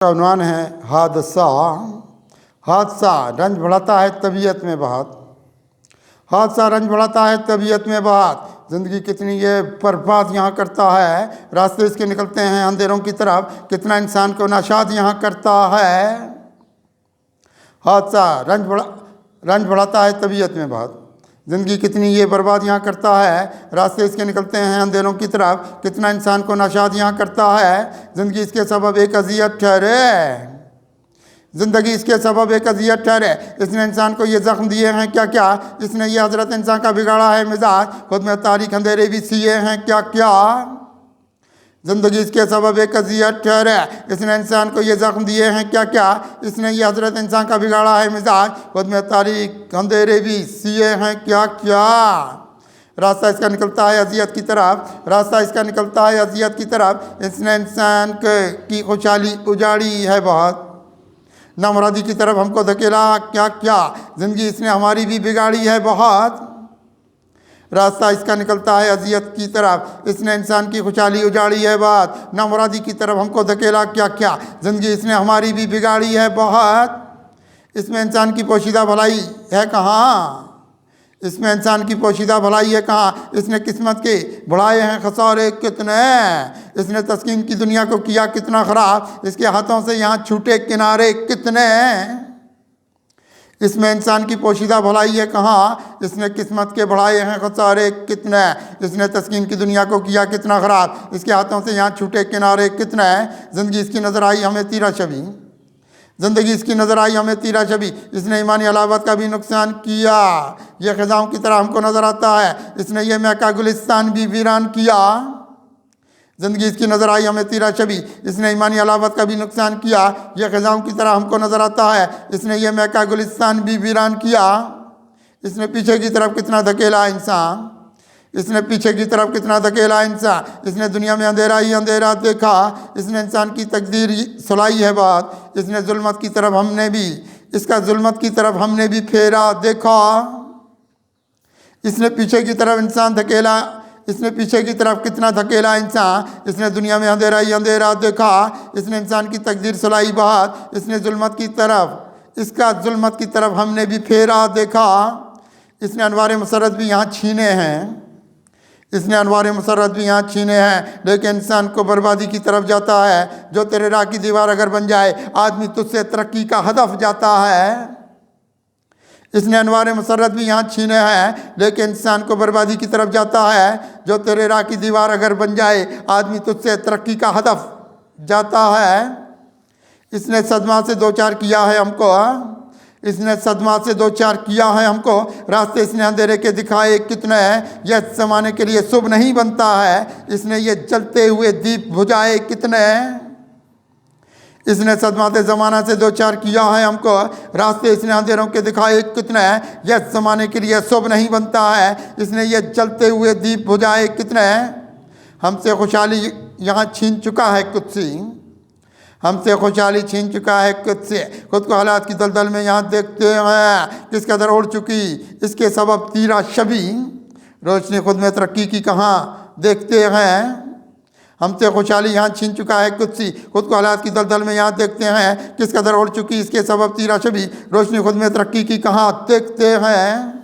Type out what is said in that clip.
का उन्वान है हादसा। हादसा रंज बढ़ाता है तबीयत में बहुत। हादसा रंज बढ़ाता है तबीयत में बहुत। ज़िंदगी कितनी ये बर्बाद यहाँ करता है, रास्ते इसके निकलते हैं अंधेरों की तरफ, कितना इंसान को नाशाद यहाँ करता है। हादसा रंज बढ़ाता है तबीयत में बहुत। ज़िंदगी कितनी ये बर्बाद यहाँ करता है, रास्ते इसके निकलते हैं अंधेरों की तरफ, कितना इंसान को नाशाद यहाँ करता है। ज़िंदगी इसके सबब एक अजियत ठहरे, ज़िंदगी इसके सबब एक अजियत ठहरे। इसने इंसान को ये ज़ख्म दिए हैं क्या क्या, इसने ये हज़रत इंसान का बिगाड़ा है मिजाज, खुद में तारीख अंधेरे भी सिए हैं क्या क्या। ज़िंदगी इसके सबब एक अजियत ठहरे, इसने इंसान को ये ज़ख्म दिए हैं क्या क्या, इसने ये हज़रत इंसान का बिगाड़ा है मिजाज, खुद में तारीख अंधेरे भी सिए हैं क्या क्या। रास्ता इसका निकलता है अजियत की तरफ, रास्ता इसका निकलता है अजियत की तरफ। इसने इंसान की खुशहाली उजाड़ी है बहुत, नामुरादी की तरफ हमको धकेला क्या क्या। ज़िंदगी इसने हमारी भी बिगाड़ी है बहुत। रास्ता इसका निकलता है अजियत की तरफ, इसने इंसान की खुशहाली उजाड़ी है बात, नामुरादी की तरफ हमको धकेला क्या क्या। ज़िंदगी इसने हमारी भी बिगाड़ी है बहुत। इसमें इंसान की पोशीदा भलाई है कहाँ, इसमें इंसान की पोशीदा भलाई है कहाँ। इसने किस्मत के बढ़ाए हैं खसारे कितने, इसने तस्कीन की दुनिया को किया कितना ख़राब, इसके हाथों से यहाँ छूटे किनारे कितने। इसमें इंसान की पोशीदा भलाई है कहाँ, इसने किस्मत के बढ़ाए हैं खसारे कितने, इसने तस्कीन की दुनिया को किया कितना ख़राब, इसके हाथों से यहाँ छूटे किनारे कितने। ज़िंदगी इसकी नज़र आई हमें तीरा शबी, ज़िंदगी इसकी नज़र आई हमें तीरा शबी, इसने ईमानी अलावत का भी नुकसान किया, यह ख़ज़ाओं की तरह हमको नज़र आता है, इसने ये महका गुलिस्तान भी वीरान किया। ज़िंदगी इसकी नज़र आई हमें तीरा शबी, इसने ईमानी अलावत का भी नुकसान किया, यह ख़ज़ाओं की तरह हमको नज़र आता है, इसने ये महका गुलिस्तान भी वीरान किया। इसने पीछे की तरफ कितना धकेला इंसान, इसने पीछे की तरफ कितना धकेला इंसान, इसने दुनिया में अंधेरा ही अंधेरा देखा, इसने इंसान की तकदीर सुलाई है बात, इसने जुल्मत की तरफ हमने भी, इसका जुल्मत की तरफ हमने भी फेरा देखा। इसने पीछे की तरफ इंसान धकेला, इसने पीछे की तरफ कितना धकेला इंसान, इसने दुनिया में अंधेरा ही अंधेरा देखा, इसने इंसान की तकदीर सुलाई बात, इसने जुल्मत की तरफ, इसका जुल्मत की तरफ हमने भी फेरा देखा। इसने अनवार मुसर्रत भी यहाँ छीने हैं, इसने अनवार मुसर्रत भी यहाँ छीने हैं, लेकिन इंसान को बर्बादी की तरफ जाता है। जो तेरे राह की दीवार अगर बन जाए, आदमी तुझसे तरक्की का हदफ जाता है। इसने अनवार मुसर्रत भी यहाँ छीने हैं, लेकिन इंसान को बर्बादी की तरफ जाता है। जो तेरे राह की दीवार अगर बन जाए, आदमी तुझसे तरक्की का हदफ जाता है। इसने सदमा से दो चार किया है हमको, इसने सदमा से दो चार किया है हमको, रास्ते इसने अंधेरे के दिखाए कितने हैं, यह ज़माने के लिए शुभ नहीं बनता है, इसने ये जलते हुए दीप बुझाए कितने। इसने सदमाते ज़माना से दो चार किया है हमको, रास्ते इसने अंधेरों के दिखाए कितने हैं, यह ज़माने के लिए शुभ नहीं बनता है, इसने ये जलते हुए दीप बुझाए कितने। हमसे खुशहाली यहाँ छीन चुका है कुत्सी, हमसे खुशहाली छीन चुका है खुद से, खुद को हालात की दलदल में यहाँ देखते हैं किस कदर उड़ चुकी, इसके सबब तीरा शबी, रोशनी खुद में तरक्की की कहाँ देखते हैं। हमसे खुशहाली यहाँ छीन चुका है खुद सी, खुद को हालात की दलदल में यहाँ देखते हैं किस कदर उड़ चुकी, इसके सबब तीरा शबी, रोशनी खुद में तरक्की की कहाँ देखते हैं।